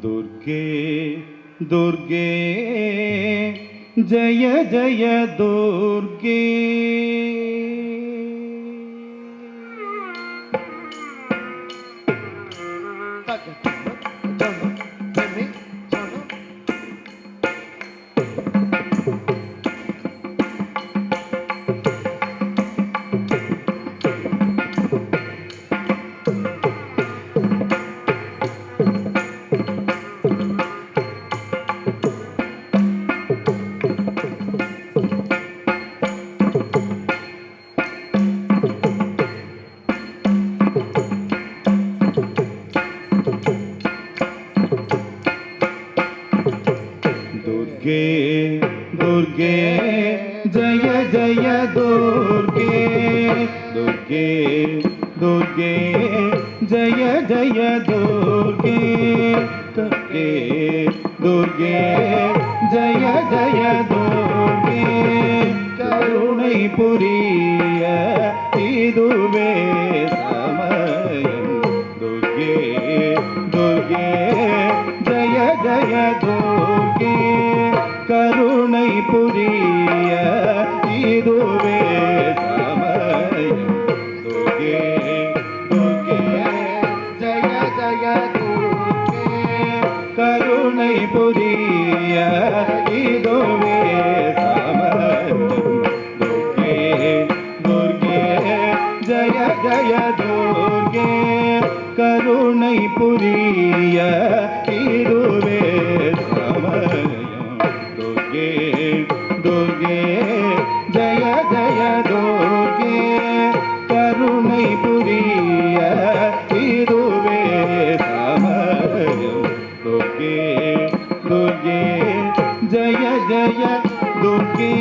दुर्गे दुर्गे जय जय दुर्गे दुर्गे जय जय दुर्गे दुर्गे दुर्गे जय जय दुर्गे दुर्गे दुर्गे जय जय दुर्गे करुणை புரிய இதுவே சமயம் दुर्गे दुर्गे जय जय दुर्गे करुणை புரிய இதுவே சமயம் दुर्गे दुर्गे जय जय दुर्गे करुणை புரிய இதுவே சமயம் दुर्गे दुर्गे जय जय दुर्गे करुणை புரிய இதுவே சமயம் दुर्गे दुर्गे जय जय दुर्गे करुणை புரிய இதுவே சமயம் दुर्गे दुर्गे जय जय दुर्गे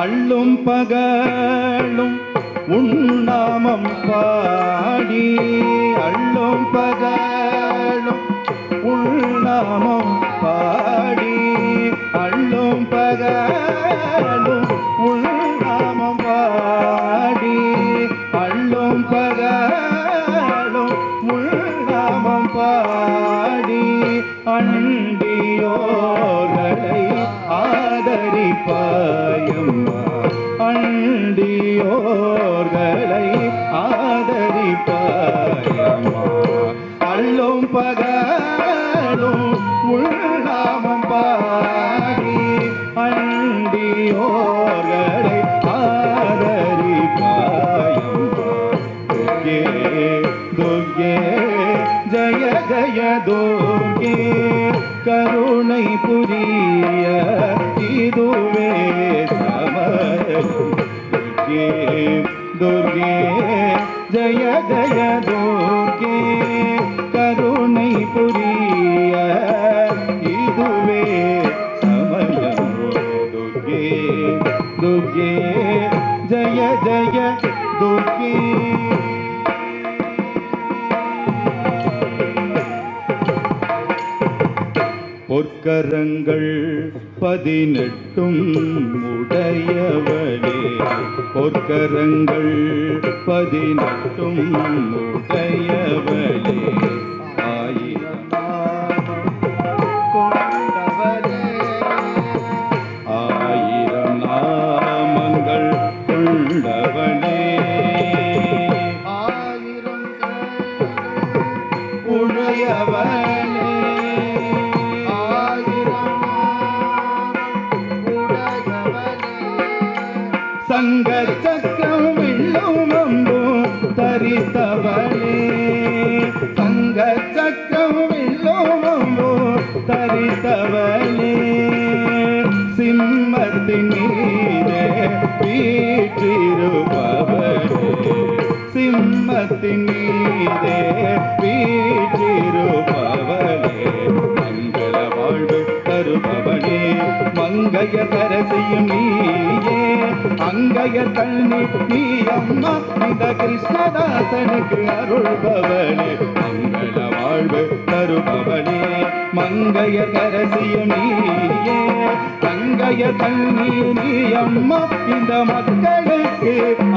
அள்ளும் பகலும் உன்னாமம் பாடி அள்ளும் பகலும் உன்னாமம் பாடி அள்ளும் பகலும் உன்னாமம் பாடி அள்ளும் பகலும் உன்னாமம் பாடி அண்டியோர்களை ஆதரிப்பாயம்மா அண்டியோர்களை ஆதரிப்பாயம்மா அள்ளும் பகலும் உள்நாமம் பாடி அண்டியோர்களை ஆதரிப்பாயம்மா दुर्गे दुर्गे जय जय दुर्गे करुणை புரிய இதுவே சமயம் दुर्गे दुर्गे जय जय दुर्गे करुणை புரிய இதுவே சமயம் दुर्गे दुर्गे जय जय दुर्गे பொற்கரங்கள் 18 உடையவளே பொற்கரங்கள் 18 உடையவளே ஆயிரம் கொண்டவளே ஆயிரம் நாமங்கள் கொண்டவளே ஆயிரம் உடையவளே संग चक्रम विल्लुम अम्बु तरितवले संग चक्रम विल्लुम अम्बु तरितवले सिंहत्तिन मीदे वीற்றிருப்பவளே सिंहत्तिन मीदे वीற்றிருப்பவளே मंगल வாழ்வு தருபவளே மங்கைய தரசியும் நீயே அங்கைய தண்ணி நீ அம்மா இந்த கிருஷ்ணதாசனுக்கு அருள்பவளே மங்கள வாழ்வு தருபவளே மங்கையர் அரசியும் நீயே தங்கையர் கண்ணி நீ அம்மா இந்த மக்களுக்கு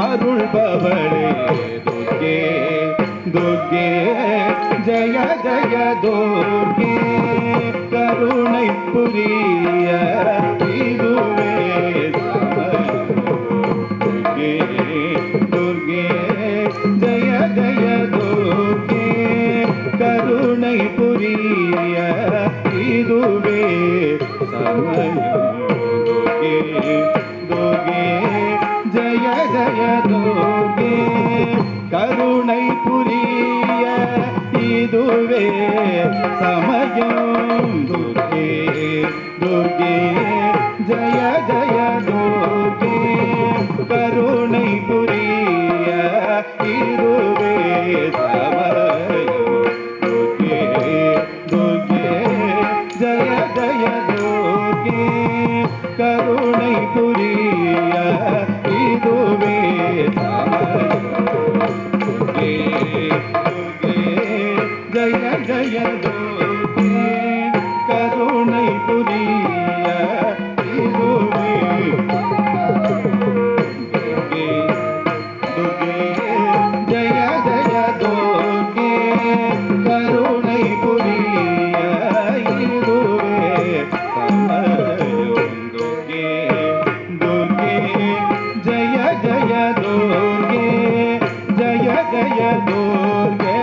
அருள்பவளே துர்கே துர்கே ஜய ஜய துர்கே கருணை புரிய இதுவே துர்கே துர்கே ஜய ஜய துர்கே கருணை புரிய இதுவே சமயம் துர்கே துர்கே ஜய ஜய துர்கே கருணை புரிய இதுவே சமயம் துர்கே துர்கே ஜய ஜய துர்கே கருணை புரிய இதுவே சமயம் துர்கே துர்கே ஜய ஜய துர்கே கருணை புரிய இதுவே சமயம் துர்கே துர்கே ஜய ஜய துர்கே கருணை புரிய இதுவே துர்கே துர்கே ஜய ஜய துர்கே கருணை புரிய இதுவே சமயம் துர்கே துர்கே ஜய ஜய துர்கே ஜய ஜய துர்கே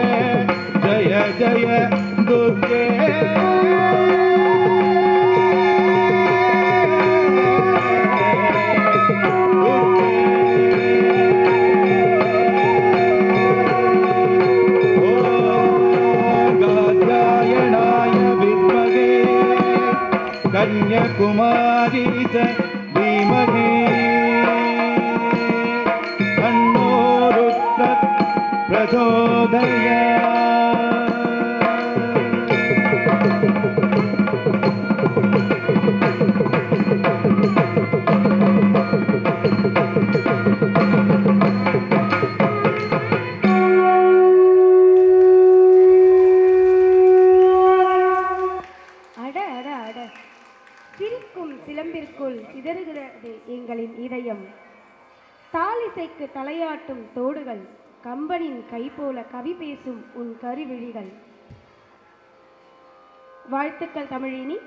ஜய ஜய துர்கே कन्याकुमारी च धीमहि तन्नो रुद्र சிரிக்கும் சிலம்பிற்குள் சிதறுகிறது எங்களின் இதயம். தாலிசைக்கு தலையாட்டும் தோடுகள், கம்பனின் கை போல கவி பேசும் உன் கருவிழிகள். வாழ்த்துக்கள் தமிழினி.